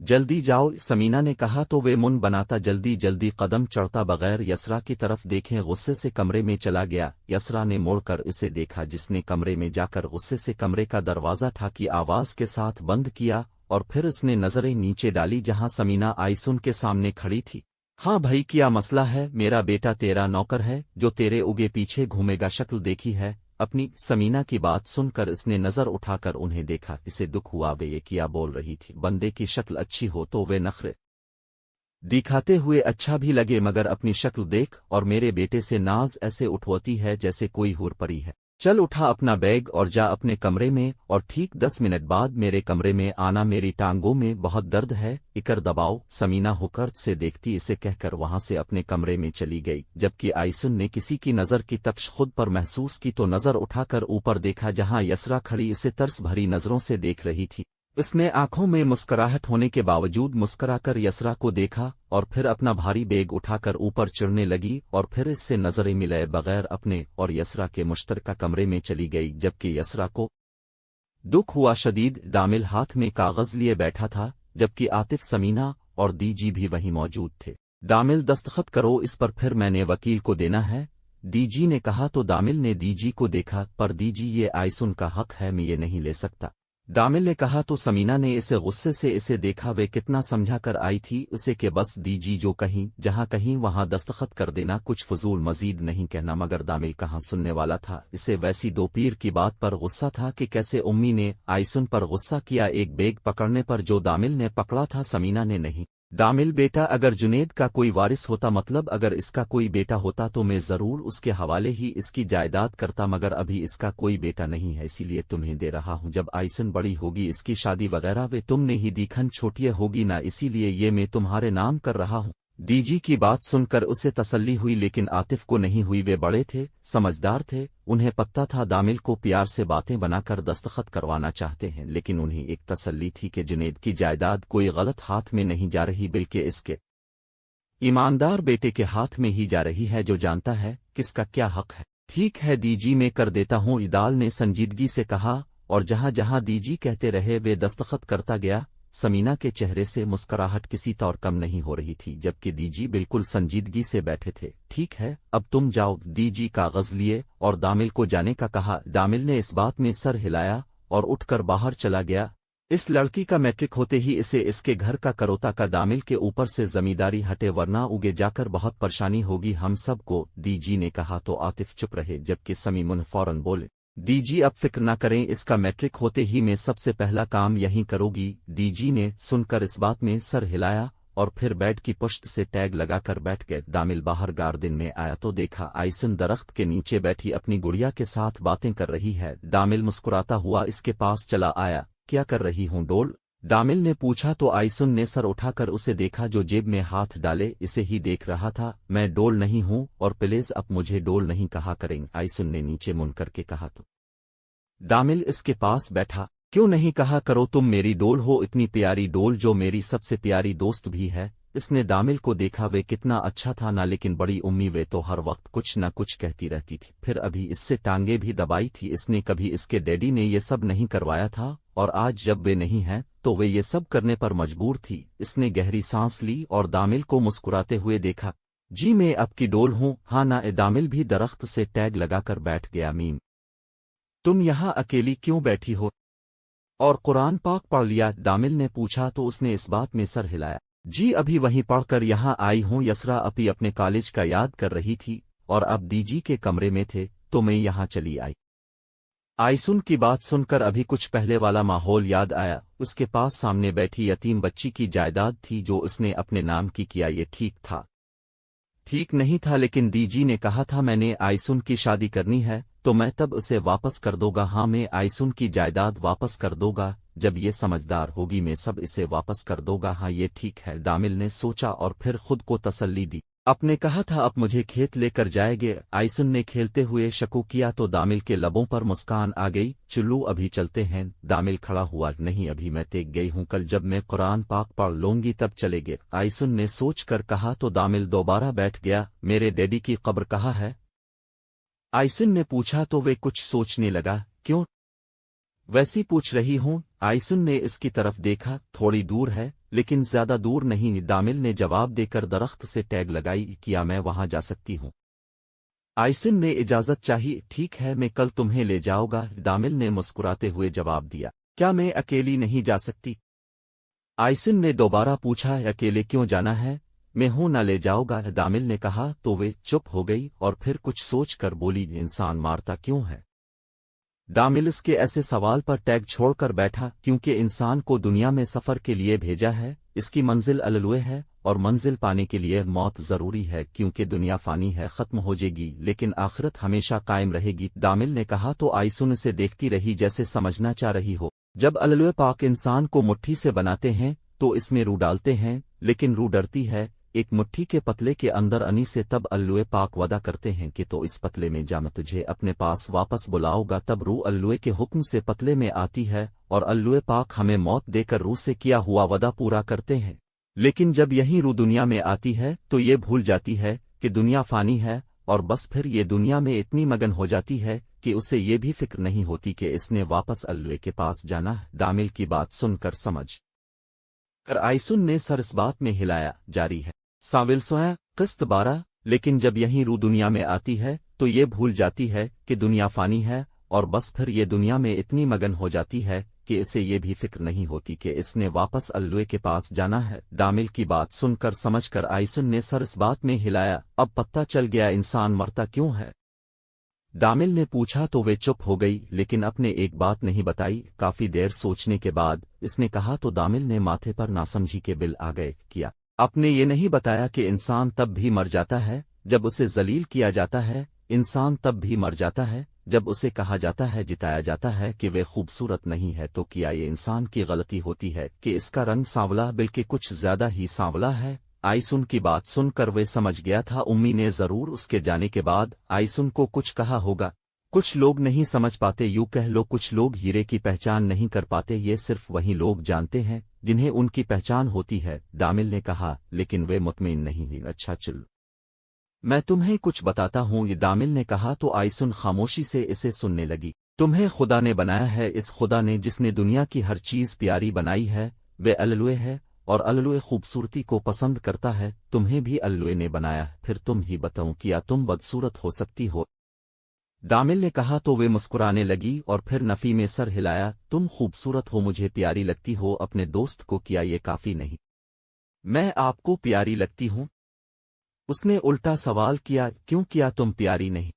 जल्दी जाओ, समीना ने कहा तो वे मुंह बनाता जल्दी जल्दी कदम चढ़ता बगैर यसरा की तरफ देखे गुस्से से कमरे में चला गया। यसरा ने मुड़कर उसे देखा, जिसने कमरे में जाकर गुस्से से कमरे का दरवाज़ा ठाकी आवाज़ के साथ बंद किया और फिर उसने नज़रें नीचे डाली जहां समीना आइसुन के सामने खड़ी थी। हाँ भाई, क्या मसला है? मेरा बेटा तेरा नौकर है जो तेरे उगे पीछे घूमेगा, शक्ल देखी है अपनी? समीना की बात सुनकर इसने नजर उठाकर उन्हें देखा। इसे दुख हुआ वे ये क्या बोल रही थी। बंदे की शक्ल अच्छी हो तो वे नखरे दिखाते हुए अच्छा भी लगे, मगर अपनी शक्ल देख और मेरे बेटे से नाज ऐसे उठवती है जैसे कोई हूर परी है। चल उठा अपना बैग और जा अपने कमरे में, और ठीक 10 मिनट बाद मेरे कमरे में आना, मेरी टांगों में बहुत दर्द है, इकर दबाओ। समीना हुकर्त से देखती इसे कहकर वहां से अपने कमरे में चली गई। जबकि आइसुन ने किसी की नज़र की तख्श खुद पर महसूस की तो नज़र उठाकर ऊपर देखा जहां यसरा खड़ी इसे तरस भरी नज़रों से देख रही थी। उसने आंखों में मुस्कुराहट होने के बावजूद मुस्कुराकर यसरा को देखा और फिर अपना भारी बैग उठाकर ऊपर चढ़ने लगी और फिर इससे नजरें मिलाए बगैर अपने और यसरा के मुश्तरका कमरे में चली गई। जबकि यसरा को दुख हुआ शदीद। दामिल हाथ में कागज लिए बैठा था, जबकि आतिफ, समीना और दीजी भी वहीं मौजूद थे। दामिल, दस्तखत करो इस पर, फिर मैंने वकील को देना है, दीजी ने कहा। तो दामिल ने दीजी को देखा, पर दीजी, ये आइसुन का हक है, मैं ये नहीं ले सकता, दामिल ने कहा। तो समीना ने इसे गुस्से से इसे देखा, वे कितना समझा कर आई थी उसे कि बस दीजी जो कहीं जहां कहीं वहां दस्तखत कर देना, कुछ फजूल मजीद नहीं कहना। मगर दामिल कहाँ सुनने वाला था। इसे वैसी दो पीर की बात पर गुस्सा था कि कैसे उम्मी ने आइसुन पर गुस्सा किया एक बैग पकड़ने पर जो दामिल ने पकड़ा था, समीना ने नहीं। दामिल, बेटा अगर जुनेद का कोई वारिस होता, मतलब अगर इसका कोई बेटा होता तो मैं जरूर उसके हवाले ही इसकी जायदाद करता, मगर अभी इसका कोई बेटा नहीं है, इसीलिए तुम्हें दे रहा हूं। जब आइसन बड़ी होगी इसकी शादी वगैरह वे तुमने ही दीखन छोटिया होगी ना, इसीलिए ये मैं तुम्हारे नाम कर रहा हूं। दीजी की बात सुनकर उसे तसल्ली हुई, लेकिन आतिफ को नहीं हुई। वे बड़े थे, समझदार थे, उन्हें पता था दामिल को प्यार से बातें बनाकर दस्तखत करवाना चाहते हैं, लेकिन उन्हें एक तसल्ली थी कि जुनेद की जायदाद कोई गलत हाथ में नहीं जा रही, बल्कि इसके ईमानदार बेटे के हाथ में ही जा रही है, जो जानता है किसका क्या हक है। ठीक है दीजी, मैं कर देता हूं, इदाल ने संजीदगी से कहा, और जहां जहां दीजी कहते रहे वे दस्तखत करता गया। समीना के चेहरे से मुस्कुराहट किसी तौर कम नहीं हो रही थी, जबकि दीजी बिल्कुल संजीदगी से बैठे थे। ठीक है, अब तुम जाओ, दीजी कागज लिए और दामिल को जाने का कहा। दामिल ने इस बात में सर हिलाया और उठकर बाहर चला गया। इस लड़की का मैट्रिक होते ही इसे इसके घर का करोता का दामिल के ऊपर से जमींदारी हटे, वरना उगे जाकर बहुत परेशानी होगी हम सबको, दीजी ने कहा। तो आतिफ चुप रहे, जबकि समीमुन फौरन बोले, दीजी आप फिक्र ना करें, इसका मैट्रिक होते ही मैं सबसे पहला काम यहीं करूंगी। दीजी ने सुनकर इस बात में सर हिलाया और फिर बेड की पुश्त से टैग लगाकर बैठ गए। दामिल बाहर गार्डन में आया तो देखा आइसन दरख्त के नीचे बैठी अपनी गुड़िया के साथ बातें कर रही है। दामिल मुस्कुराता हुआ इसके पास चला आया। क्या कर रही हूँ डोल? दामिल ने पूछा तो आइसुन ने सर उठाकर उसे देखा, जो जेब में हाथ डाले इसे ही देख रहा था। मैं डोल नहीं हूँ, और प्लीज अब मुझे डोल नहीं कहा करें, आइसुन ने नीचे मुन करके कहा। तो दामिल इसके पास बैठा, क्यों नहीं कहा करो, तुम मेरी डोल हो, इतनी प्यारी डोल जो मेरी सबसे प्यारी दोस्त भी है। इसने दामिल को देखा, वे कितना अच्छा था ना, लेकिन बड़ी उम्मी वे तो हर वक्त कुछ न कुछ कहती रहती थी। फिर अभी इससे टांगे भी दबाई थी, इसने कभी इसके डैडी ने ये सब नहीं करवाया था, और आज जब वे नहीं हैं तो वे ये सब करने पर मजबूर थी। इसने गहरी सांस ली और दामिल को मुस्कुराते हुए देखा। जी मैं आपकी डोल हूँ, हाँ ना? दामिल भी दरख्त से टैग लगाकर बैठ गया। मीम, तुम यहाँ अकेली क्यों बैठी हो, और कुरान पाक पढ़ लिया? दामिल ने पूछा तो उसने इस बात में सर हिलाया। जी अभी वहीं पढ़कर यहाँ आई हूँ। यसरा अपी अपने कॉलेज का याद कर रही थी और अब दीजी के कमरे में थे तो मैं यहाँ चली आई। आइसुन की बात सुनकर अभी कुछ पहले वाला माहौल याद आया। उसके पास सामने बैठी यतीम बच्ची की जायदाद थी जो उसने अपने नाम की किया। ये ठीक था, ठीक नहीं था, लेकिन दीजी ने कहा था मैंने आइसुन की शादी करनी है तो मैं तब उसे वापस कर दूंगा। हाँ, मैं आइसुन की जायदाद वापस कर दूंगा, जब ये समझदार होगी मैं सब इसे वापस कर दूंगा। हाँ ये ठीक है, दामिल ने सोचा और फिर खुद को तसल्ली दी। आपने कहा था अब मुझे खेत लेकर जाएंगे, आइसुन ने खेलते हुए शकू किया तो दामिल के लबों पर मुस्कान आ गई। चुल्लू अभी चलते हैं? दामिल खड़ा हुआ, नहीं अभी मैं तेग गई हूँ, कल जब मैं कुरान पाक पढ़ लूंगी तब चलेंगे, आइसुन ने सोच कर कहा। तो दामिल दोबारा बैठ गया। मेरे डैडी की कब्र कहाँ है? आइसुन ने पूछा तो वे कुछ सोचने लगा। क्यों वैसी पूछ रही हूँ? आइसुन ने इसकी तरफ देखा, थोड़ी दूर है, लेकिन ज्यादा दूर नहीं। दामिल ने जवाब देकर दरख्त से टैग लगाई, क्या मैं वहां जा सकती हूँ? आइसिन ने इजाजत चाहिए। ठीक है, मैं कल तुम्हें ले जाऊंगा। दामिल ने मुस्कुराते हुए जवाब दिया। क्या मैं अकेली नहीं जा सकती? आइसिन ने दोबारा पूछा, अकेले क्यों जाना है? मैं हूं, न ले जाऊंगा। दामिल ने कहा तो वे चुप हो गई और फिर कुछ सोच कर बोली, इंसान मारता क्यों है? दामिल इसके ऐसे सवाल पर टैग छोड़कर बैठा, क्योंकि इंसान को दुनिया में सफर के लिए भेजा है, इसकी मंजिल अललुए है और मंजिल पाने के लिए मौत जरूरी है, क्योंकि दुनिया फानी है, खत्म हो जाएगी, लेकिन आखिरत हमेशा कायम रहेगी। दामिल ने कहा तो आइसुन से देखती रही जैसे समझना चाह रही हो। जब अललुए पाक इंसान को मुट्ठी से बनाते हैं तो इसमें रूह डालते हैं, लेकिन रूह डरती है। एक मुट्ठी के पतले के अंदर अनी से तब अल्लुए पाक वादा करते हैं कि तो इस पतले में जा, मैं तुझे अपने पास वापस बुलाऊंगा। तब रूह अल्लुए के हुक्म से पतले में आती है और अल्लुए पाक हमें मौत देकर रूह से किया हुआ वादा पूरा करते हैं। लेकिन जब यही रूह दुनिया में आती है तो ये भूल जाती है कि दुनिया फानी है, और बस फिर ये दुनिया में इतनी मगन हो जाती है कि उसे ये भी फिक्र नहीं होती कि इसने वापस अल्लुए के पास जाना है। दामिल की बात सुनकर समझ कर आइसुन ने सर इस बात में हिलाया। जारी है साविल सोया किस्त 12। लेकिन जब यही रूह दुनिया में आती है तो ये भूल जाती है कि दुनिया फानी है, और बस फिर ये दुनिया में इतनी मगन हो जाती है कि इसे ये भी फिक्र नहीं होती कि इसने वापस अल्लुए के पास जाना है। दामिल की बात सुनकर समझकर आइसुन ने सर इस बात में हिलाया। अब पता चल गया इंसान मरता क्यों है? दामिल ने पूछा तो वे चुप हो गई, लेकिन अपने एक बात नहीं बताई। काफी देर सोचने के बाद इसने कहा तो दामिल ने माथे पर नासमझी के बिल आ गए। किया आपने ये नहीं बताया कि इंसान तब भी मर जाता है जब उसे जलील किया जाता है, इंसान तब भी मर जाता है जब उसे कहा जाता है, जिताया जाता है कि वे खूबसूरत नहीं है। तो क्या ये इंसान की गलती होती है कि इसका रंग सांवला बल्कि कुछ ज्यादा ही सांवला है? आइसुन की बात सुनकर वे समझ गया था उम्मी ने जरूर उसके जाने के बाद आइसुन को कुछ कहा होगा। कुछ लोग नहीं समझ पाते, यूं कह लो कुछ लोग हीरे की पहचान नहीं कर पाते, ये सिर्फ वही लोग जानते हैं जिन्हें उनकी पहचान होती है। दामिल ने कहा, लेकिन वे मुतमईन नहीं हुई। अच्छा चल, मैं तुम्हें कुछ बताता हूँ, ये दामिल ने कहा तो आइसुन खामोशी से इसे सुनने लगी। तुम्हें खुदा ने बनाया है, इस खुदा ने जिसने दुनिया की हर चीज प्यारी बनाई है वे अल्लुए है, और अल्लुए खूबसूरती को पसंद करता है। तुम्हें भी अल्लुए ने बनाया, फिर तुम ही बताओ क्या तुम बदसूरत हो सकती हो? दामिल ने कहा तो वे मुस्कुराने लगी और फिर नफी में सर हिलाया। तुम खूबसूरत हो, मुझे प्यारी लगती हो, अपने दोस्त को किया ये काफी नहीं? मैं आपको प्यारी लगती हूँ? उसने उल्टा सवाल किया, क्यों किया तुम प्यारी नहीं?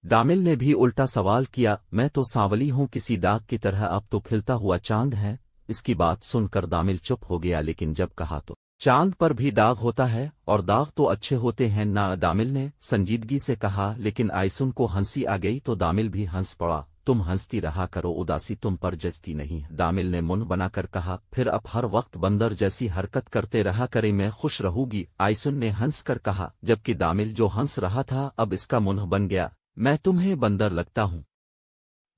दामिल ने भी उल्टा सवाल किया, मैं तो सांवली हूं किसी दाग की तरह, अब तो खिलता हुआ चांद है। इसकी बात सुनकर दामिल चुप हो गया, लेकिन जब कहा तो चांद पर भी दाग होता है और दाग तो अच्छे होते हैं ना? दामिल ने संजीदगी से कहा, लेकिन आइसुन को हंसी आ गई तो दामिल भी हंस पड़ा। तुम हंसती रहा करो, उदासी तुम पर जचती नहीं। दामिल ने मुंह बनाकर कहा, फिर अब हर वक्त बंदर जैसी हरकत करते रहा करे, मैं खुश रहूंगी। आइसुन ने हंस कर कहा, जबकि दामिल जो हंस रहा था अब इसका मुंह बन गया, मैं तुम्हें बंदर लगता हूँ?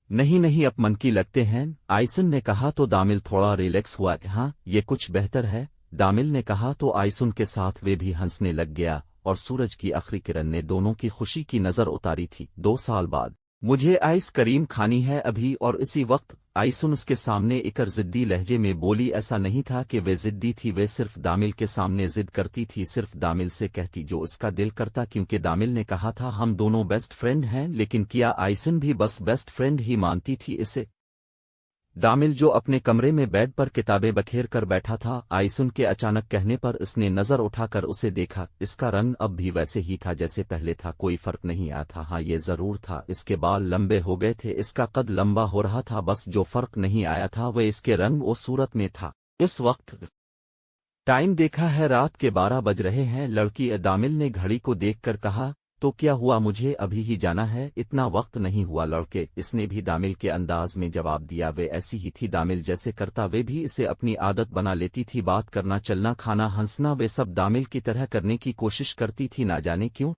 नहीं नहीं, अब मन की लगते हैं, आइसुन ने कहा तो दामिल थोड़ा रिलैक्स हुआ। हाँ, ये कुछ बेहतर है, दामिल ने कहा तो आइसुन के साथ वे भी हंसने लग गया, और सूरज की आखिरी किरण ने दोनों की खुशी की नजर उतारी थी। 2 साल बाद मुझे आइस करीम खानी है अभी। और इसी वक्त आइसुन उसके सामने इकर जिद्दी लहजे में बोली। ऐसा नहीं था कि वे जिद्दी थी, वे सिर्फ दामिल के सामने जिद करती थी, सिर्फ दामिल से कहती जो उसका दिल करता, क्योंकि दामिल ने कहा था हम दोनों बेस्ट फ्रेंड हैं। लेकिन क्या आइसुन भी बस बेस्ट फ्रेंड ही मानती थी इसे? दामिल जो अपने कमरे में बेड पर किताबें बखेर कर बैठा था, आइसुन के अचानक कहने पर इसने नजर उठाकर उसे देखा। इसका रंग अब भी वैसे ही था जैसे पहले था, कोई फर्क नहीं आया था। हाँ, ये जरूर था, इसके बाल लंबे हो गए थे, इसका कद लंबा हो रहा था, बस जो फर्क नहीं आया था वह इसके रंग और सूरत में था। इस वक्त टाइम देखा है, रात के 12 बज रहे हैं। लड़की दामिल ने घड़ी को देखकर कहा, तो क्या हुआ, मुझे अभी ही जाना है, इतना वक्त नहीं हुआ लड़के? इसने भी दामिल के अंदाज में जवाब दिया। वे ऐसी ही थी, दामिल जैसे करता वे भी इसे अपनी आदत बना लेती थी। बात करना, चलना, खाना, हंसना, वे सब दामिल की तरह करने की कोशिश करती थी, ना जाने क्यों।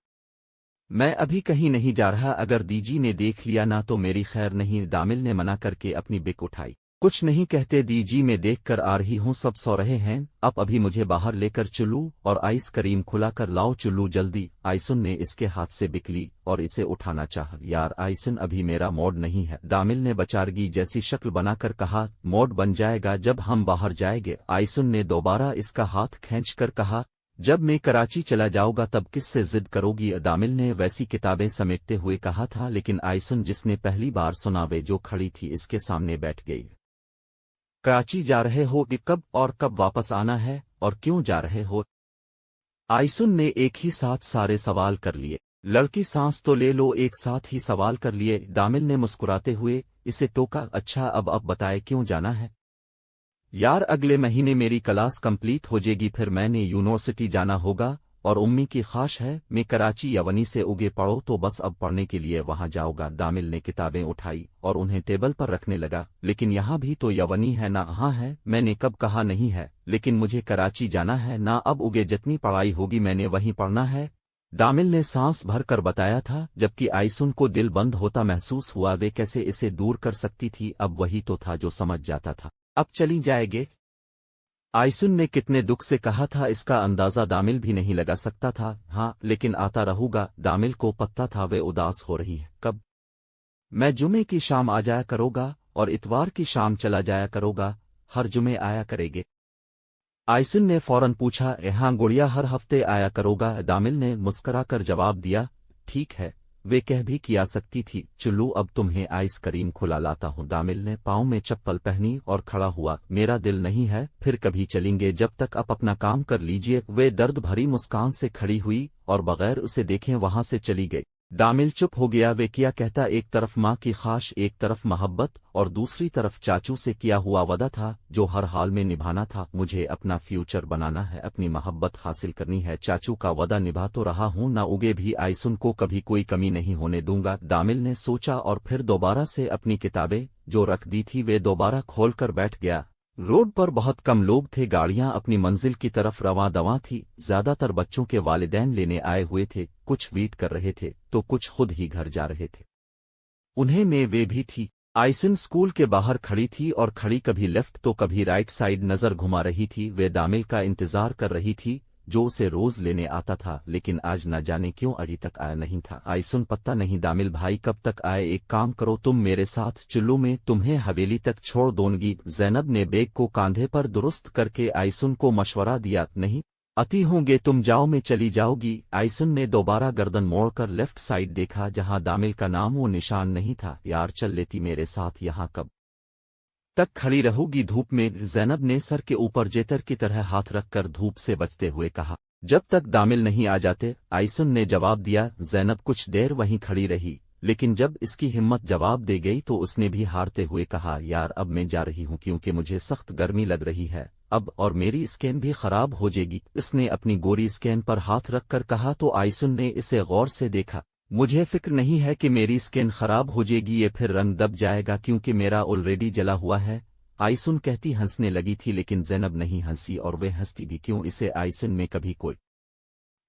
मैं अभी कहीं नहीं जा रहा, अगर दीजी ने देख लिया ना तो मेरी खैर नहीं। दामिल ने मना करके अपनी बिक उठाई। कुछ नहीं कहते दी जी मैं देख कर आ रही हूँ सब सो रहे हैं अब अभी मुझे बाहर लेकर चुल्लू और आइस क्रीम खुला कर लाओ चुल्लू जल्दी। आइसुन ने इसके हाथ से बिकली और इसे उठाना चाहा। यार आइसुन अभी मेरा मोड नहीं है, दामिल ने बचारगी जैसी शक्ल बनाकर कहा। मोड बन जाएगा जब हम बाहर जाएंगे। आइसुन ने दोबारा इसका हाथ खींचकर कहा जब मैं कराची चला जाऊंगा तब किससे जिद करोगी। दामिल ने वैसी किताबें समेटते हुए कहा था, लेकिन आइसुन जिसने पहली बार सुना वे जो खड़ी थी इसके सामने बैठ गई। कराची जा रहे हो कि कब और कब वापस आना है और क्यों जा रहे हो? आइसुन ने एक ही साथ सारे सवाल कर लिए। लड़की सांस तो ले लो, एक साथ ही सवाल कर लिए। दामिल ने मुस्कुराते हुए इसे टोका। अच्छा अब बताए क्यों जाना है? यार अगले महीने मेरी क्लास कंप्लीट हो जाएगी, फिर मैंने यूनिवर्सिटी जाना होगा और उम्मी की ख्वाहिश है मैं कराची यवनी से उगे पढ़ो तो बस अब पढ़ने के लिए वहां जाऊंगा। दामिल ने किताबें उठाई और उन्हें टेबल पर रखने लगा। लेकिन यहाँ भी तो यवनी है ना? हाँ है, मैंने कब कहा नहीं है, लेकिन मुझे कराची जाना है ना। अब उगे जितनी पढ़ाई होगी मैंने वहीं पढ़ना है, दामिल ने सांस भर कर बताया था। जबकि आइसुन को दिल बंद होता महसूस हुआ। वे कैसे इसे दूर कर सकती थी? अब वही तो था जो समझ जाता था। अब चली जाएगे? आइसुन ने कितने दुख से कहा था, इसका अंदाजा दामिल भी नहीं लगा सकता था। हाँ लेकिन आता रहूंगा। दामिल को पता था वे उदास हो रही है। कब? मैं जुमे की शाम आ जाया करोगा और इतवार की शाम चला जाया करोगा, हर जुमे आया करेगे? आइसुन ने फौरन पूछा। हाँ गुड़िया हर हफ्ते आया करोगा, दामिल ने मुस्कराकर जवाब दिया। ठीक है, वे कह भी किया सकती थी। चुल्लू अब तुम्हें आइस क्रीम खुला लाता हूँ। दामिल ने पाँव में चप्पल पहनी और खड़ा हुआ। मेरा दिल नहीं है, फिर कभी चलेंगे, जब तक आप अपना काम कर लीजिए। वे दर्द भरी मुस्कान से खड़ी हुई और बगैर उसे देखे वहां से चली गई। दामिल चुप हो गया। वे क्या कहता? एक तरफ माँ की ख्वाहिश, एक तरफ मोहब्बत और दूसरी तरफ चाचू से किया हुआ वादा था जो हर हाल में निभाना था। मुझे अपना फ्यूचर बनाना है, अपनी मोहब्बत हासिल करनी है। चाचू का वादा निभा तो रहा हूँ ना, उगे भी आइसुन को कभी कोई कमी नहीं होने दूंगा। दामिल ने सोचा और फिर दोबारा से अपनी किताबें जो रख दी थी वे दोबारा खोलकर बैठ गया। रोड पर बहुत कम लोग थे, गाड़ियां अपनी मंजिल की तरफ रवां दवां थी। ज्यादातर बच्चों के वालिदैन लेने आए हुए थे, कुछ वेट कर रहे थे तो कुछ खुद ही घर जा रहे थे। उन्हें में वे भी थी। आइसुन स्कूल के बाहर खड़ी थी और खड़ी कभी लेफ्ट तो कभी राइट साइड नजर घुमा रही थी। वे दामिल का इंतजार कर रही थी जो उसे रोज लेने आता था, लेकिन आज न जाने क्यों अभी तक आया नहीं था। आइसुन पता नहीं दामिल भाई कब तक आए। एक काम करो तुम मेरे साथ चुल्लू में तुम्हें हवेली तक छोड़ दूंगी। जैनब ने बेग को कांधे पर दुरुस्त करके आइसुन को मशवरा दिया। नहीं अति होंगे, तुम जाओ मैं चली जाओगी। आइसुन ने दोबारा गर्दन मोड़कर लेफ्ट साइड देखा जहां दामिल का नाम वो निशान नहीं था। यार चल लेती मेरे साथ, यहाँ कब तक खड़ी रहूगी धूप में? जैनब ने सर के ऊपर जेतर की तरह हाथ रखकर धूप से बचते हुए कहा। जब तक दामिल नहीं आ जाते, आइसुन ने जवाब दिया। जैनब कुछ देर वहीं खड़ी रही, लेकिन जब इसकी हिम्मत जवाब दे गई तो उसने भी हारते हुए कहा, यार अब मैं जा रही हूँ क्योंकि मुझे सख्त गर्मी लग रही है अब, और मेरी स्किन भी खराब हो जाएगी। इसने अपनी गोरी स्किन पर हाथ रखकर कहा तो आइसुन ने इसे गौर से देखा। मुझे फिक्र नहीं है कि मेरी स्किन खराब हो जाएगी, ये फिर रंग दब जाएगा क्योंकि मेरा ऑलरेडी जला हुआ है। आइसुन कहती हंसने लगी थी, लेकिन जैनब नहीं हंसी। और वे हंसती भी क्यों? इसे आइसुन में कभी कोई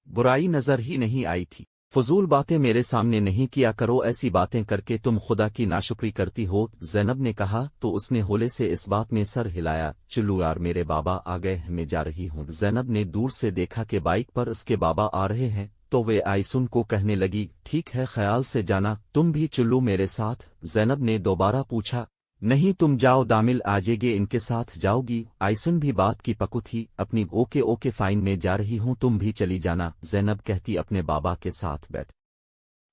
बुराई नजर ही नहीं आई थी। फजूल बातें मेरे सामने नहीं किया करो, ऐसी बातें करके तुम खुदा की नाशुक्री करती हो, जैनब ने कहा तो उसने होले से इस बात में सर हिलाया। चुल्लू यार मेरे बाबा आ गए, मैं जा रही हूँ। जैनब ने दूर से देखा कि बाइक पर उसके बाबा आ रहे हैं तो वे आइसुन को कहने लगी, ठीक है ख्याल से जाना, तुम भी चुल्लू मेरे साथ? जैनब ने दोबारा पूछा। नहीं तुम जाओ, दामिल आ जाएगे, इनके साथ जाओगी? आइसुन भी बात की पक्की थी। अपनी ओके ओके फाइन में जा रही हूँ, तुम भी चली जाना, जैनब कहती अपने बाबा के साथ बैठ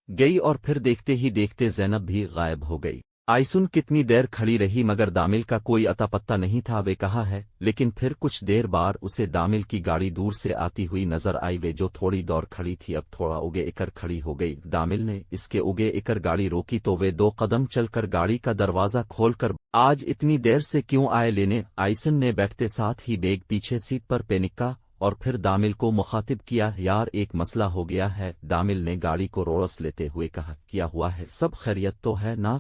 गई और फिर देखते ही देखते जैनब भी गायब हो गई। आइसुन कितनी देर खड़ी रही मगर दामिल का कोई अता पत्ता नहीं था। वे कहाँ है? लेकिन फिर कुछ देर बाद उसे दामिल की गाड़ी दूर से आती हुई नजर आई। वे जो थोड़ी दौर खड़ी थी अब थोड़ा उगे एकर खड़ी हो गई। दामिल ने इसके उगे एकर गाड़ी रोकी तो वे 2 कदम चलकर गाड़ी का दरवाजा खोलकर, आज इतनी देर से क्यों आए लेने? आइसुन ने बैठते साथ ही बैग पीछे सीट पर पेनिका और फिर दामिल को मुखातिब किया। यार एक मसला हो गया है। दामिल ने गाड़ी को रोड़स लेते हुए कहा। क्या हुआ है? सब खैरियत तो है ना?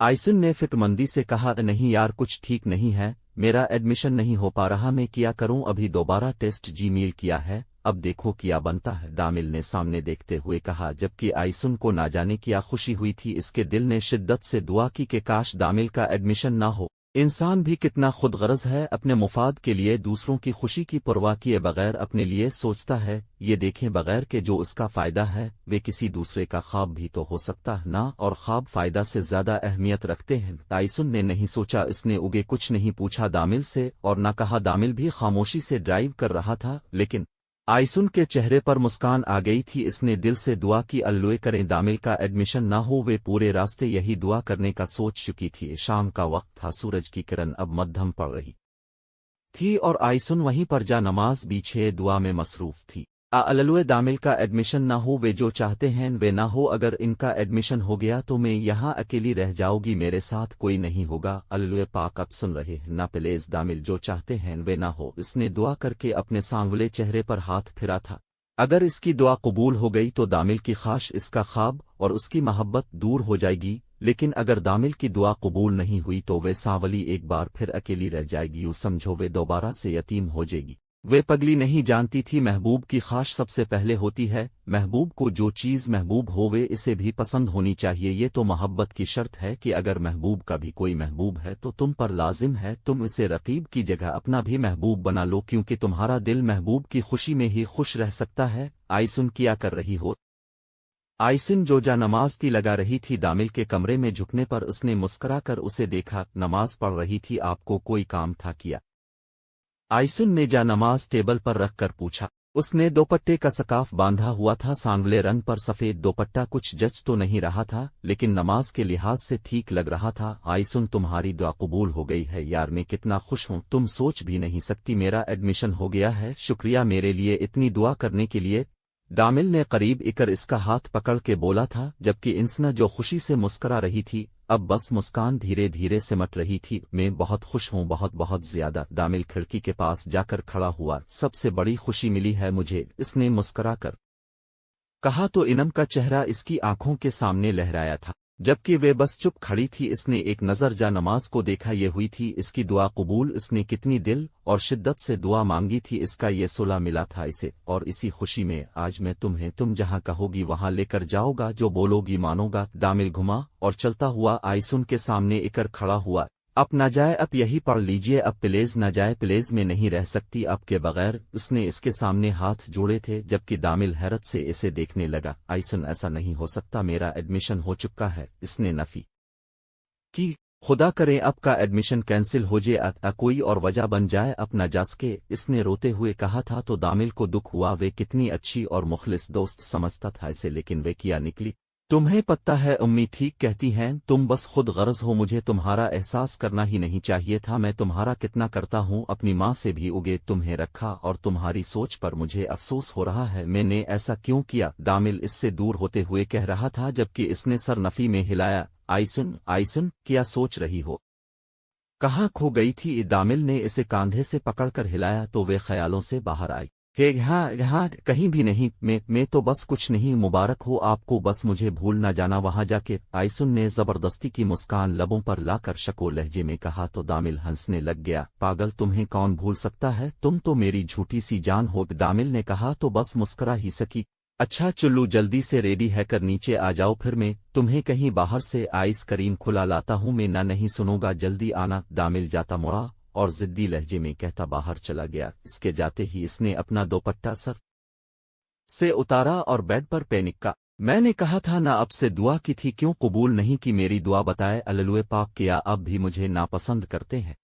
आइसुन ने फिक्रमंदी से कहा। नहीं यार कुछ ठीक नहीं है, मेरा एडमिशन नहीं हो पा रहा, मैं क्या करूं? अभी दोबारा टेस्ट जी-मेल किया है, अब देखो क्या बनता है, दामिल ने सामने देखते हुए कहा। जबकि आइसुन को ना जाने क्या खुशी हुई थी, इसके दिल ने शिद्दत से दुआ की कि काश दामिल का एडमिशन ना हो। इंसान भी कितना खुदगर्ज है, अपने मुफाद के लिए दूसरों की खुशी की परवाह किए बगैर अपने लिए सोचता है। ये देखें बगैर कि जो उसका फायदा है वे किसी दूसरे का ख्वाब भी तो हो सकता है ना, और ख्वाब फायदा से ज्यादा अहमियत रखते हैं। टाइसन ने नहीं सोचा, इसने उगे कुछ नहीं पूछा दामिल से और न कहा। दामिल भी खामोशी से ड्राइव कर रहा था, लेकिन आइसुन के चेहरे पर मुस्कान आ गई थी। इसने दिल से दुआ की, अल्लाह करें दामिल का एडमिशन ना हो। वे पूरे रास्ते यही दुआ करने का सोच चुकी थी। शाम का वक्त था, सूरज की किरण अब मध्यम पड़ रही थी और आइसुन वहीं पर जा नमाज बीछे दुआ में मसरूफ थी। अल्लाह दामिल का एडमिशन ना हो, वे जो चाहते हैं वे ना हो। अगर इनका एडमिशन हो गया तो मैं यहाँ अकेली रह जाऊंगी, मेरे साथ कोई नहीं होगा। अल्लाह पाक अब सुन रहे हैं ना प्लीज, दामिल जो चाहते हैं वे ना हो। इसने दुआ करके अपने सांवले चेहरे पर हाथ फिरा था। अगर इसकी दुआ कबूल हो गई तो दामिल की ख्वाहिश, इसका ख्वाब और उसकी मोहब्बत दूर हो जाएगी। लेकिन अगर दामिल की दुआ कबूल नहीं हुई तो वे सांवली एक बार फिर अकेली रह जाएगी। यूं समझो वे दोबारा से यतीम हो जाएगी। वे पगली नहीं जानती थी महबूब की ख्वाहिश सबसे पहले होती है। महबूब को जो चीज़ महबूब हो वे इसे भी पसंद होनी चाहिए। ये तो मोहब्बत की शर्त है कि अगर महबूब का भी कोई महबूब है तो तुम पर लाजिम है तुम इसे रकीब की जगह अपना भी महबूब बना लो, क्योंकि तुम्हारा दिल महबूब की खुशी में ही खुश रह सकता है। आइसुन क्या कर रही हो? आइसिन जो जा नमाज की लगा रही थी। दामिल के कमरे में झुकने पर उसने मुस्करा कर उसे देखा। नमाज पढ़ रही थी, आपको कोई काम था किया? आइसिन ने जा नमाज टेबल पर रख कर पूछा। उसने दोपट्टे का सकाफ बांधा हुआ था, सांवले रंग पर सफेद दोपट्टा कुछ जच तो नहीं रहा था, लेकिन नमाज के लिहाज से ठीक लग रहा था। आइसुन तुम्हारी दुआ कबूल हो गई है यार, मैं कितना खुश हूँ, तुम सोच भी नहीं सकती, मेरा एडमिशन हो गया है। शुक्रिया मेरे लिए इतनी दुआ करने के लिए। दामिल ने करीब इकर इसका हाथ पकड़ के बोला था, जबकि इंसना जो खुशी से मुस्करा रही थी अब बस मुस्कान धीरे धीरे सिमट रही थी। मैं बहुत खुश हूँ, बहुत बहुत ज्यादा। दामिल खिड़की के पास जाकर खड़ा हुआ। सबसे बड़ी खुशी मिली है मुझे, इसने मुस्करा कर कहा तो इनम का चेहरा इसकी आंखों के सामने लहराया था, जबकि वे बस चुप खड़ी थी। इसने एक नजर जा नमाज को देखा, ये हुई थी इसकी दुआ कबूल। इसने कितनी दिल और शिद्दत से दुआ मांगी थी, इसका ये सुला मिला था इसे। और इसी खुशी में आज मैं तुम्हें तुम जहां कहोगी वहां लेकर जाऊंगा, जो बोलोगी मानोगा। दामिल घुमा और चलता हुआ आइसुन के सामने इकर खड़ा हुआ। अब न जाए, अब यही पढ़ लीजिए, अब प्लेज न जाए, प्लेज में नहीं रह सकती अब के बगैर। उसने इसके सामने हाथ जोड़े थे, जबकि दामिल हैरत से इसे देखने लगा। आइसन ऐसा नहीं हो सकता, मेरा एडमिशन हो चुका है। इसने नफी की, खुदा करे अब का एडमिशन कैंसिल हो जाए, कोई और वजह बन जाए, अब न जा सके। इसने रोते हुए कहा था तो दामिल को दुख हुआ। वे कितनी अच्छी और मुखलिस दोस्त समझता था इसे, लेकिन वे किया निकली। तुम्हें पता है अम्मी ठीक कहती हैं, तुम बस खुद गर्ज हो, मुझे तुम्हारा एहसास करना ही नहीं चाहिए था। मैं तुम्हारा कितना करता हूँ, अपनी माँ से भी उगे तुम्हें रखा और तुम्हारी सोच पर मुझे अफसोस हो रहा है। मैंने ऐसा क्यों किया? दामिल इससे दूर होते हुए कह रहा था, जबकि इसने सर नफी में हिलाया। आइसुन, आइसुन क्या सोच रही हो? कहाँ खो गई थी? दामिल ने इसे कांधे से पकड़कर हिलाया तो वे ख्यालों से बाहर आई। हाँ कहीं भी नहीं, मैं तो बस कुछ नहीं। मुबारक हो आपको, बस मुझे भूल ना जाना वहां जाके। आइसुन ने जबरदस्ती की मुस्कान लबों पर लाकर शको लहजे में कहा तो दामिल हंसने लग गया। पागल, तुम्हें कौन भूल सकता है, तुम तो मेरी झूठी सी जान हो। दामिल ने कहा तो बस मुस्करा ही सकी। अच्छा चुल्लू, जल्दी से रेडी है कर नीचे आ जाओ, फिर मैं तुम्हें कहीं बाहर से आइस क्रीम खुला लाता हूँ। मैं ना नहीं सुनूंगा, जल्दी आना। दामिल जाता मुड़ा और जिद्दी लहजे में कहता बाहर चला गया। इसके जाते ही इसने अपना दोपट्टा सर से उतारा और बेड पर पैनिक। मैंने कहा था ना, अब से दुआ की थी, क्यों कबूल नहीं की मेरी दुआ? बताए अल्लाह पाक, किया अब भी मुझे नापसंद करते हैं,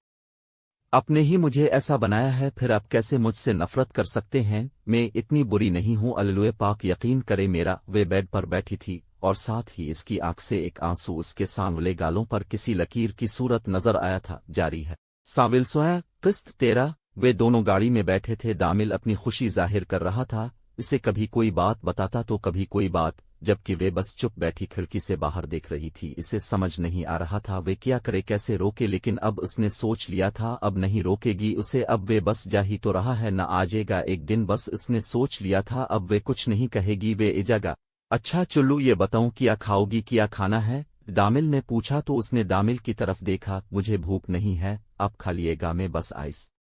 अपने ही मुझे ऐसा बनाया है, फिर अब कैसे मुझसे नफरत कर सकते हैं? मैं इतनी बुरी नहीं हूँ, अल्लाह पाक यकीन करे मेरा। वे बेड पर बैठी थी और साथ ही इसकी आंख से एक आंसू उसके सांवले गालों पर किसी लकीर की सूरत नजर आया था। जारी है साविल सोया किस्त 13। वे दोनों गाड़ी में बैठे थे। दामिल अपनी खुशी जाहिर कर रहा था, इसे कभी कोई बात बताता तो कभी कोई बात, जबकि वे बस चुप बैठी खिड़की से बाहर देख रही थी। इसे समझ नहीं आ रहा था वे क्या करे, कैसे रोके, लेकिन अब उसने सोच लिया था अब नहीं रोकेगी उसे। अब वे बस जा ही तो रहा है, न आ जाएगा एक दिन, बस इसने सोच लिया था अब वे कुछ नहीं कहेगी, वे इजागा। अच्छा चुल्लू, ये बताऊं क्या खाओगी, क्या खाना है? दामिल ने पूछा तो उसने दामिल की तरफ देखा। मुझे भूख नहीं है, अब खा लिएगा, मैं बस आइस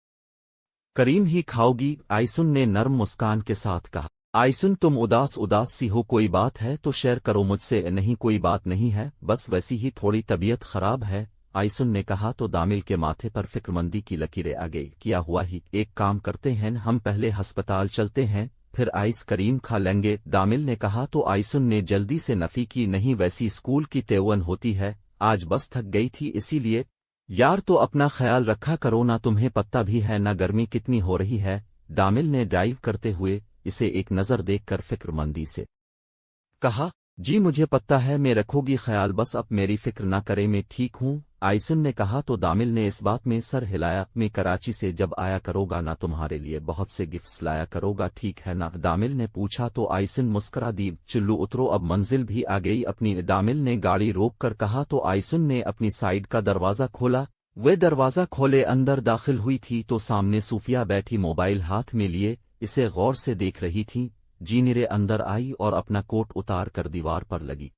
करीम ही खाओगी? आइसुन ने नर्म मुस्कान के साथ कहा। आइसुन, तुम उदास उदास सी हो, कोई बात है तो शेयर करो मुझसे। नहीं कोई बात नहीं है, बस वैसी ही थोड़ी तबीयत खराब है। आइसुन ने कहा तो दामिल के माथे पर फिक्रमंदी की लकीरें आ गई। क्या हुआ ही, एक काम करते हैं, हम पहले अस्पताल चलते हैं, फिर आइस करीम खा लेंगे, दामिल ने कहा तो आइसुन ने जल्दी से नफी की, नहीं वैसी स्कूल की तेवन होती है, आज बस थक गई थी इसीलिए। यार तो अपना ख्याल रखा करो ना, तुम्हें पता भी है ना गर्मी कितनी हो रही है, दामिल ने ड्राइव करते हुए इसे एक नज़र देखकर फिक्रमंदी से कहा। जी मुझे पता है, मैं रखोगी ख्याल, बस अब मेरी फिक्र ना करे, मैं ठीक हूँ, आइसन ने कहा तो दामिल ने इस बात में सर हिलाया। मैं कराची से जब आया करोगा ना तुम्हारे लिए बहुत से गिफ्ट्स लाया करोगा, ठीक है ना, दामिल ने पूछा तो आइसन मुस्करा दी। चुल्लू उतरो, अब मंजिल भी आ गई अपनी, दामिल ने गाड़ी रोक कर कहा तो आइसन ने अपनी साइड का दरवाज़ा खोला। वे दरवाज़ा खोले अंदर दाखिल हुई थी तो सामने सूफिया बैठी मोबाइल हाथ में लिए इसे गौर से देख रही थी। जीनिरे अंदर आई और अपना कोट उतार कर दीवार पर लगी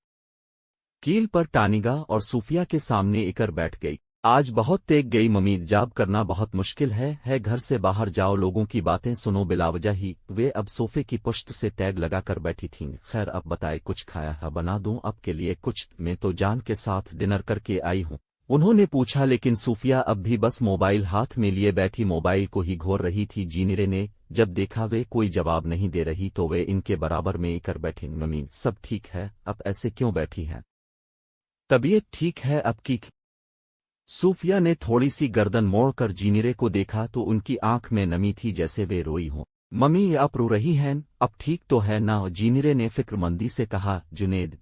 कील पर टानिगा और सूफिया के सामने इकर बैठ गई। आज बहुत तेग गई मम्मी, जाब करना बहुत मुश्किल है, घर से बाहर जाओ, लोगों की बातें सुनो बिलावजह ही। वे अब सोफे की पुश्त से टैग लगाकर बैठी थीं। खैर अब बताए, कुछ खाया है, बना दूं आपके लिए कुछ, मैं तो जान के साथ डिनर करके आई हूं, उन्होंने पूछा। लेकिन सूफिया अब भी बस मोबाइल हाथ में लिए बैठी मोबाइल को ही घोर रही थी। जीनिरे ने जब देखा वे कोई जवाब नहीं दे रही तो वे इनके बराबर में कर बैठी। मम्मी सब ठीक है, अब ऐसे क्यों बैठी हैं, तबीयत ठीक है अब की? सूफिया ने थोड़ी सी गर्दन मोड़कर जीनिरे को देखा तो उनकी आंख में नमी थी जैसे वे रोई हों। मम्मी ये आप रो रही हैं, अब ठीक तो है ना, जीनिरे ने फिक्रमंदी से कहा। जुनेद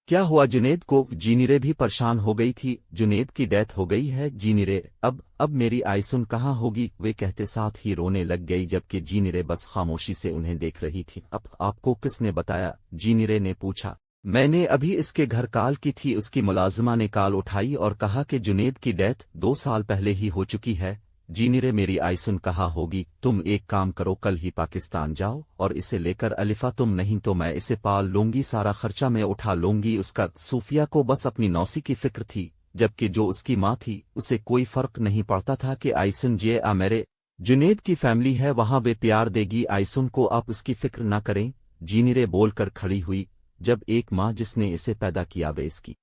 क्या हुआ जुनेद को? जीनिरे भी परेशान हो गई थी। जुनेद की डेथ हो गई है जीनिरे, अब मेरी आइसुन कहाँ होगी, वे कहते साथ ही रोने लग गई, जबकि जीनिरे बस खामोशी से उन्हें देख रही थी। अब आपको किसने बताया, जीनिरे ने पूछा। मैंने अभी इसके घर कॉल की थी, उसकी मुलाजिमा ने कॉल उठाई और कहा कि जुनेद की डेथ 2 साल पहले ही हो चुकी है। जीनिरे मेरी आइसुन कहाँ होगी, तुम एक काम करो, कल ही पाकिस्तान जाओ और इसे लेकर अलिफा, तुम नहीं तो मैं इसे पाल लूंगी, सारा खर्चा मैं उठा लूंगी उसका। सूफिया को बस अपनी नौसी की फिक्र थी, जबकि जो उसकी माँ थी उसे कोई फर्क नहीं पड़ता था कि आइसुन जे आ मेरे जुनेद की फैमिली है, वहां वे प्यार देगी आइसुन को, आप उसकी फिक्र ना करें। जीनिरे बोलकर खड़ी हुई, जब एक माँ जिसने इसे पैदा किया वे इसकी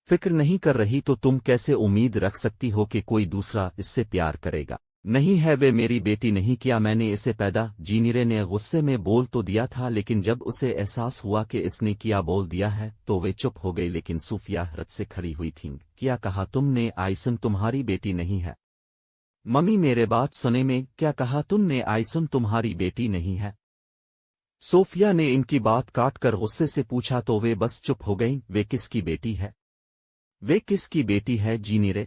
फिक्र नहीं कर रही तो तुम कैसे उम्मीद रख सकती हो कि कोई दूसरा इससे प्यार करेगा? नहीं है, वे मेरी बेटी नहीं, किया मैंने इसे पैदा। जीनिरे ने गुस्से में बोल तो दिया था, लेकिन जब उसे एहसास हुआ कि इसने किया बोल दिया है तो वे चुप हो गई। लेकिन सूफिया हैरत से खड़ी हुई थी। क्या कहा तुमने? आइसुन तुम्हारी बेटी नहीं है। मम्मी मेरे बात सुने में, क्या कहा तुमने? आइसुन तुम्हारी बेटी नहीं है। सोफिया ने इनकी बात काट कर गुस्से से पूछा तो वे बस चुप हो गईं। वे किसकी बेटी है? वे किसकी बेटी है जीनिरे?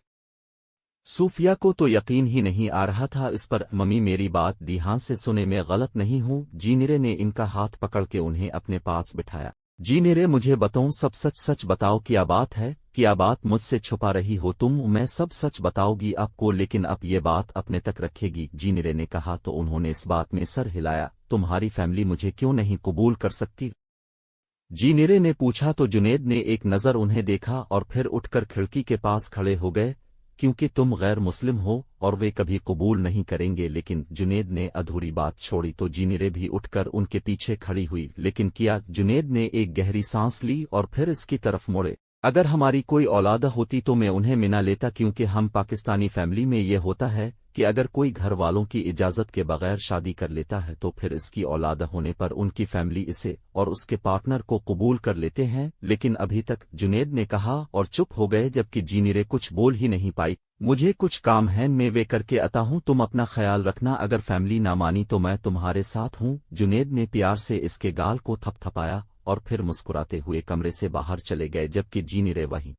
सूफिया को तो यकीन ही नहीं आ रहा था इस पर। मम्मी मेरी बात ध्यान से सुने, मैं गलत नहीं हूँ। जीनिरे ने इनका हाथ पकड़ के उन्हें अपने पास बिठाया। जीनिरे मुझे बताओ, सब सच सच बताओ, क्या बात है, क्या बात मुझसे छुपा रही हो तुम? मैं सब सच बताऊंगी आपको, लेकिन अब ये बात अपने तक रखेगी, जीनिरे ने कहा तो उन्होंने इस बात में सर हिलाया। तुम्हारी फैमिली मुझे क्यों नहीं कबूल कर सकती? जीनिरे ने पूछा तो जुनेद ने एक नज़र उन्हें देखा और फिर उठकर खिड़की के पास खड़े हो गए। क्योंकि तुम गैर मुस्लिम हो और वे कभी कबूल नहीं करेंगे। लेकिन जुनेद ने अधूरी बात छोड़ी तो जीनिरे भी उठकर उनके पीछे खड़ी हुई। लेकिन किया? जुनेद ने एक गहरी सांस ली और फिर इसकी तरफ मुड़े। अगर हमारी कोई औलाद होती तो मैं उन्हें मिला लेता, क्योंकि हम पाकिस्तानी फैमिली में ये होता है कि अगर कोई घर वालों की इजाज़त के बगैर शादी कर लेता है तो फिर इसकी औलाद होने पर उनकी फैमिली इसे और उसके पार्टनर को कबूल कर लेते हैं। लेकिन अभी तक, जुनेद ने कहा और चुप हो गए, जबकि जीनिरे कुछ बोल ही नहीं पाई। मुझे कुछ काम है, मैं वे करके आता हूँ, तुम अपना ख्याल रखना, अगर फैमिली ना मानी तो मैं तुम्हारे साथ हूँ। जुनेद ने प्यार से इसके गाल को थपथपाया और फिर मुस्कुराते हुए कमरे से बाहर चले गए, जबकि जीनिरे वहीं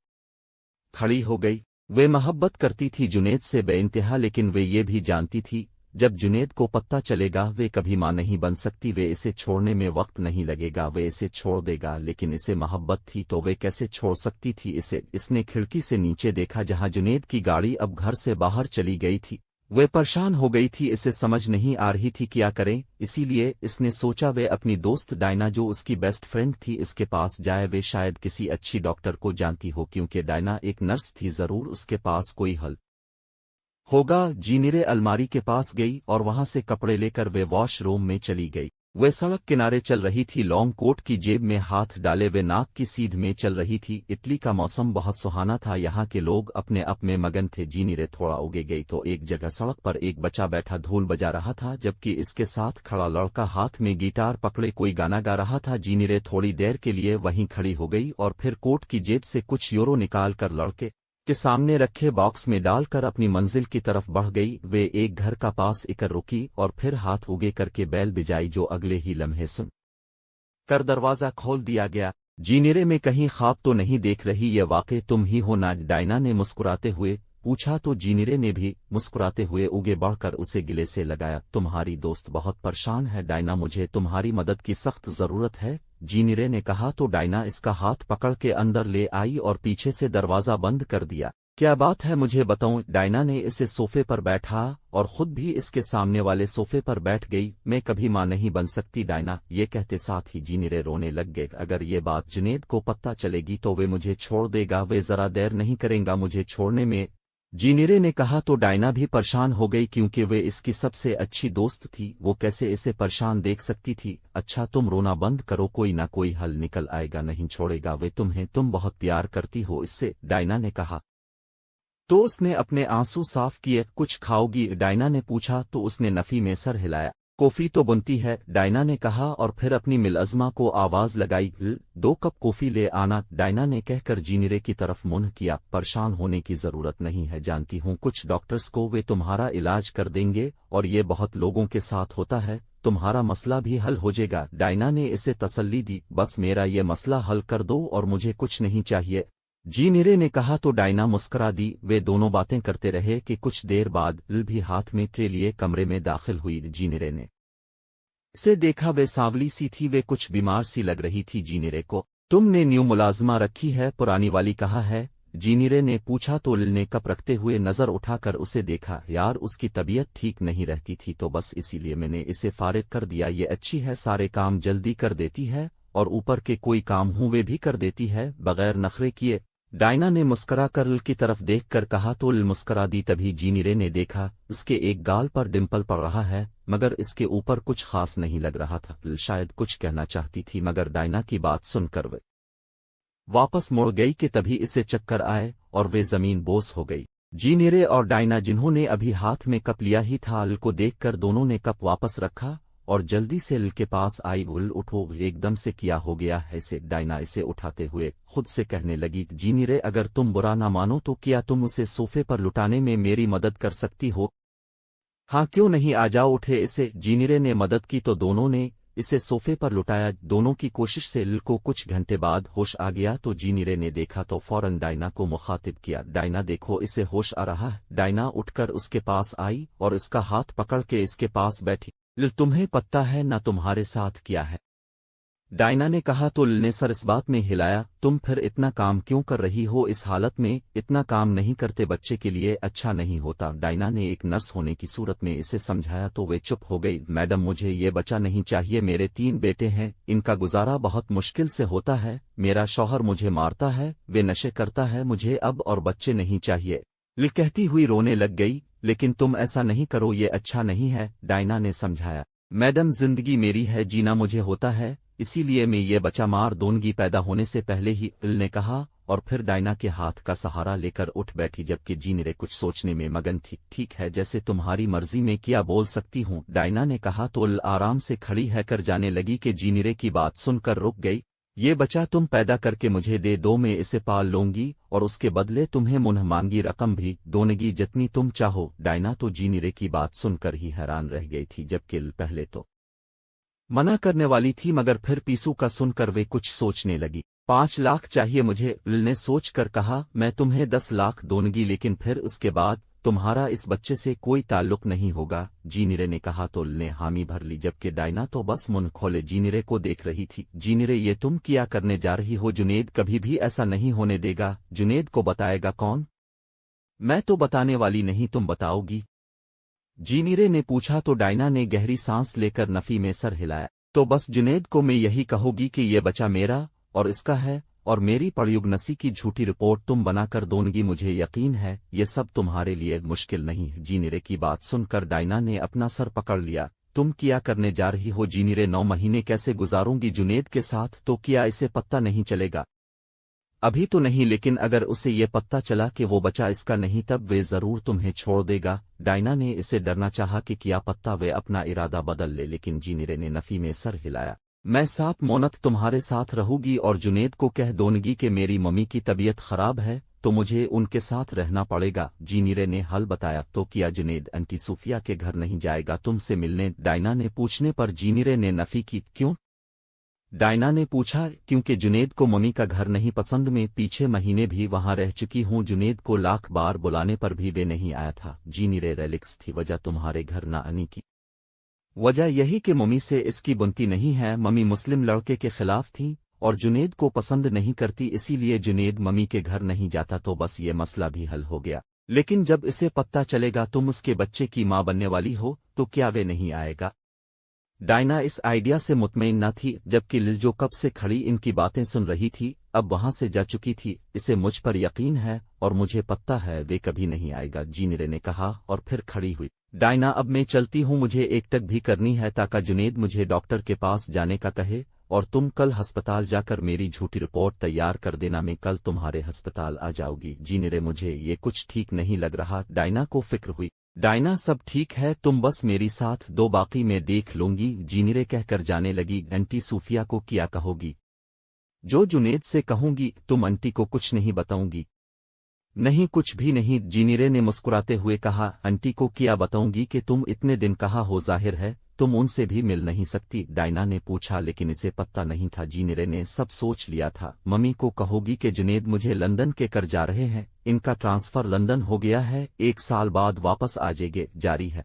खड़ी हो गई। वे मोहब्बत करती थी जुनेद से बेइंतहा, लेकिन वे ये भी जानती थी जब जुनेद को पता चलेगा वे कभी मां नहीं बन सकती, वे इसे छोड़ने में वक्त नहीं लगेगा, वे इसे छोड़ देगा। लेकिन इसे मोहब्बत थी तो वे कैसे छोड़ सकती थी इसे? इसने खिड़की से नीचे देखा जहां जुनेद की गाड़ी अब घर से बाहर चली गई थी। वे परेशान हो गई थी, इसे समझ नहीं आ रही थी क्या करें, इसीलिए इसने सोचा वे अपनी दोस्त डायना जो उसकी बेस्ट फ्रेंड थी इसके पास जाए। वे शायद किसी अच्छी डॉक्टर को जानती हो, क्योंकि डायना एक नर्स थी, जरूर उसके पास कोई हल होगा। जीनिरे अलमारी के पास गई और वहां से कपड़े लेकर वे वॉशरूम में चली गई। वे सड़क किनारे चल रही थी, लॉन्ग कोट की जेब में हाथ डाले वे नाक की सीध में चल रही थी। इटली का मौसम बहुत सुहाना था, यहाँ के लोग अपने आप में मगन थे। जीनीरे थोड़ा उगे गई तो एक जगह सड़क पर एक बच्चा बैठा धूल बजा रहा था, जबकि इसके साथ खड़ा लड़का हाथ में गिटार पकड़े कोई गाना गा रहा था। जीनीरे थोड़ी देर के लिए वहीं खड़ी हो गई और फिर कोट की जेब से कुछ यूरो निकाल कर लड़के के सामने रखे बॉक्स में डालकर अपनी मंजिल की तरफ बढ़ गई। वे एक घर का पास इकर रुकी और फिर हाथ उगे करके बैल बिजाई, जो अगले ही लम्हे सुन कर दरवाजा खोल दिया गया। जीनीरे में कहीं ख्वाब तो नहीं देख रही, ये वाकई तुम ही हो ना? डायना ने मुस्कुराते हुए पूछा तो जीनीरे ने भी मुस्कुराते हुए उगे बढ़कर उसे गिले से लगाया। तुम्हारी दोस्त बहुत परेशान है डायना, मुझे तुम्हारी मदद की सख्त जरूरत है, जीनीरे ने कहा तो डायना इसका हाथ पकड़ के अंदर ले आई और पीछे से दरवाजा बंद कर दिया। क्या बात है मुझे बताऊं? डायना ने इसे सोफे पर बैठा और खुद भी इसके सामने वाले सोफे पर बैठ गई। मैं कभी मां नहीं बन सकती डायना, ये कहते साथ ही जीनीरे रोने लग गए। अगर ये बात जुनेद को पता चलेगी तो वे मुझे छोड़ देगा, वे जरा देर नहीं करेंगा मुझे छोड़ने में, जीनीरे ने कहा तो डायना भी परेशान हो गई क्योंकि वे इसकी सबसे अच्छी दोस्त थी। वो कैसे इसे परेशान देख सकती थी? अच्छा तुम रोना बंद करो, कोई ना कोई हल निकल आएगा, नहीं छोड़ेगा वे तुम्हें, तुम बहुत प्यार करती हो इससे, डायना ने कहा तो उसने अपने आंसू साफ किए। कुछ खाओगी? डायना ने पूछा तो उसने नफी में सर हिलाया। कॉफी तो बनती है, डायना ने कहा और फिर अपनी मिलअज़मा को आवाज लगाई, 2 कप कॉफी ले आना। डायना ने कहकर जीनीरे की तरफ मुंह किया। परेशान होने की जरूरत नहीं है, जानती हूँ कुछ डॉक्टर्स को, वे तुम्हारा इलाज कर देंगे और ये बहुत लोगों के साथ होता है, तुम्हारा मसला भी हल हो जाएगा। डायना ने इसे तसल्ली दी, बस मेरा ये मसला हल कर दो और मुझे कुछ नहीं चाहिए, जीनीरे ने कहा तो डायना मुस्करा दी। वे दोनों बातें करते रहे कि कुछ देर बाद भी हाथ में ट्रे लिए कमरे में दाखिल हुई। जीनीरे ने इसे देखा, वे सांवली सी थी, वे कुछ बीमार सी लग रही थी। जीनीरे को तुमने न्यू मुलाजमा रखी है? पुरानी वाली कहा है, जीनीरे ने पूछा तो ने कप रखते हुए नजर उठाकर उसे देखा। यार उसकी तबीयत ठीक नहीं रहती थी तो बस इसीलिए मैंने इसे फारिग कर दिया, ये अच्छी है, सारे काम जल्दी कर देती है और ऊपर के कोई काम हूँ वे भी कर देती है बगैर नखरे किए। डायना ने मुस्करा कर ल की तरफ देखकर कहा तो ल मुस्करा दी। तभी जीनीरे ने देखा उसके एक गाल पर डिंपल पड़ रहा है, मगर इसके ऊपर कुछ खास नहीं लग रहा था। ल शायद कुछ कहना चाहती थी मगर डायना की बात सुनकर वे वापस मुड़ गई कि तभी इसे चक्कर आए और वे जमीन बोस हो गई। जीनीरे और डायना जिन्होंने अभी हाथ में कप लिया ही था, ल को देखकर दोनों ने कप वापस रखा और जल्दी से ल के पास आई। उठो, एकदम से क्या हो गया है इसे? डायना इसे उठाते हुए खुद से कहने लगी। जीनीरे अगर तुम बुरा ना मानो तो क्या तुम उसे सोफे पर लुटाने में मेरी मदद कर सकती हो? हाँ क्यों नहीं, आ जाओ, उठे इसे। जीनीरे ने मदद की तो दोनों ने इसे सोफे पर लुटाया। दोनों की कोशिश से ल को कुछ घंटे बाद होश आ गया तो जीनीरे ने देखा तो फौरन डायना को मुखातिब किया, डायना देखो इसे होश आ रहा है। डायना उठकर उसके पास आई और इसका हाथ पकड़ के इसके पास बैठी। तुम्हें पता है ना तुम्हारे साथ क्या है? डायना ने कहा तो ने सर इस बात में हिलाया। तुम फिर इतना काम क्यों कर रही हो इस हालत में? इतना काम नहीं करते, बच्चे के लिए अच्छा नहीं होता। डायना ने एक नर्स होने की सूरत में इसे समझाया तो वे चुप हो गई। मैडम मुझे ये बच्चा नहीं चाहिए, मेरे 3 बेटे हैं, इनका गुजारा बहुत मुश्किल से होता है, मेरा शौहर मुझे मारता है, वे नशे करता है, मुझे अब और बच्चे नहीं चाहिए, कहती हुई रोने लग गई। लेकिन तुम ऐसा नहीं करो, ये अच्छा नहीं है, डायना ने समझाया। मैडम जिंदगी मेरी है, जीना मुझे होता है, इसीलिए मैं ये बच्चा मार दूंगी पैदा होने से पहले ही, ने कहा और फिर डायना के हाथ का सहारा लेकर उठ बैठी जबकि जीनीरे कुछ सोचने में मगन थी। ठीक है, जैसे तुम्हारी मर्जी, में क्या बोल सकती हूँ, डायना ने कहा तो आराम से खड़ी है कर जाने लगी कि जीनीरे की बात सुनकर रुक गई। ये बच्चा तुम पैदा करके मुझे दे दो, मैं इसे पाल लूंगी और उसके बदले तुम्हें मुन्ह मांगी रकम भी दूंगी जितनी तुम चाहो। डायना तो जीनीरे की बात सुनकर ही हैरान रह गई थी, जबकि पहले तो मना करने वाली थी मगर फिर पीसू का सुनकर वे कुछ सोचने लगी। 5 लाख चाहिए मुझे, ने सोच कर कहा। मैं तुम्हें 10 लाख दूंगी लेकिन फिर उसके बाद तुम्हारा इस बच्चे से कोई ताल्लुक नहीं होगा, जीनीरे ने कहा तो ने हामी भर ली जबकि डायना तो बस मुंह खोले जीनीरे को देख रही थी। जीनीरे ये तुम क्या करने जा रही हो? जुनेद कभी भी ऐसा नहीं होने देगा। जुनेद को बताएगा कौन? मैं तो बताने वाली नहीं, तुम बताओगी? जीनीरे ने पूछा तो डायना ने गहरी सांस लेकर नफी में सर हिलाया। तो बस जुनेद को मैं यही कहूंगी कि ये बच्चा मेरा और इसका है और मेरी पड़युगनसी की झूठी रिपोर्ट तुम बनाकर दोनगी। मुझे यकीन है ये सब तुम्हारे लिए मुश्किल नहीं है। जीनीरे की बात सुनकर डायना ने अपना सर पकड़ लिया। तुम क्या करने जा रही हो जीनीरे 9 महीने कैसे गुजारूंगी जुनेद के साथ तो क्या इसे पता नहीं चलेगा अभी तो नहीं लेकिन अगर उसे ये पता चला कि वो बचा इसका नहीं तब वे जरूर तुम्हें छोड़ देगा डायना ने इसे डरना चाहा कि क्या पत्ता वे अपना इरादा बदल ले लेकिन जीनीरे ने नफी में सर हिलाया मैं 7 मोनत तुम्हारे साथ रहूंगी और जुनेद को कह दूंगी कि मेरी मम्मी की तबीयत खराब है तो मुझे उनके साथ रहना पड़ेगा जीनीरे ने हल बताया तो क्या जुनेद आंटी सूफिया के घर नहीं जाएगा तुमसे मिलने डायना ने पूछने पर जीनीरे ने नफी की क्यों डायना ने पूछा क्योंकि जुनेद को मम्मी का घर नहीं पसंद में पीछे महीने भी वहां रह चुकी हूं जुनेद को लाख बार बुलाने पर भी वे नहीं आया था जीनीरे रिलैक्स थी वजह तुम्हारे घर न आने की वजह यही कि मम्मी से इसकी बनती नहीं है मम्मी मुस्लिम लड़के के खिलाफ थी और जुनेद को पसंद नहीं करती इसीलिए जुनेद मम्मी के घर नहीं जाता तो बस ये मसला भी हल हो गया लेकिन जब इसे पता चलेगा तुम उसके बच्चे की मां बनने वाली हो तो क्या वे नहीं आएगा डायना इस आइडिया से मुतमईन न थी जबकि लिलजो कब से खड़ी इनकी बातें सुन रही थी अब वहां से जा चुकी थी इसे मुझ पर यकीन है और मुझे पता है वे कभी नहीं आएगा जीनीरे ने कहा और फिर खड़ी हुई डायना अब मैं चलती हूं मुझे एक टक भी करनी है ताकि जुनेद मुझे डॉक्टर के पास जाने का कहे और तुम कल अस्पताल जाकर मेरी झूठी रिपोर्ट तैयार कर देना मैं कल तुम्हारे अस्पताल आ जाऊंगी जीनीरे मुझे ये कुछ ठीक नहीं लग रहा डायना को फिक्र हुई डायना सब ठीक है तुम बस मेरी साथ दो बाकी मैं देख लूंगी जीनीरे कहकर जाने लगी आंटी सूफिया को क्या कहोगी जो जुनेद से कहूंगी तुम आंटी को कुछ नहीं बताऊंगी नहीं कुछ भी नहीं जीनीरे ने मुस्कुराते हुए कहा आंटी को क्या बताऊंगी कि तुम इतने दिन कहाँ हो जाहिर है तुम उनसे भी मिल नहीं सकती डायना ने पूछा लेकिन इसे पता नहीं था जीनीरे ने सब सोच लिया था मम्मी को कहोगी कि जुनेद मुझे लंदन के कर जा रहे हैं इनका ट्रांसफर लंदन हो गया है 1 साल बाद वापस आ जाएंगे जारी है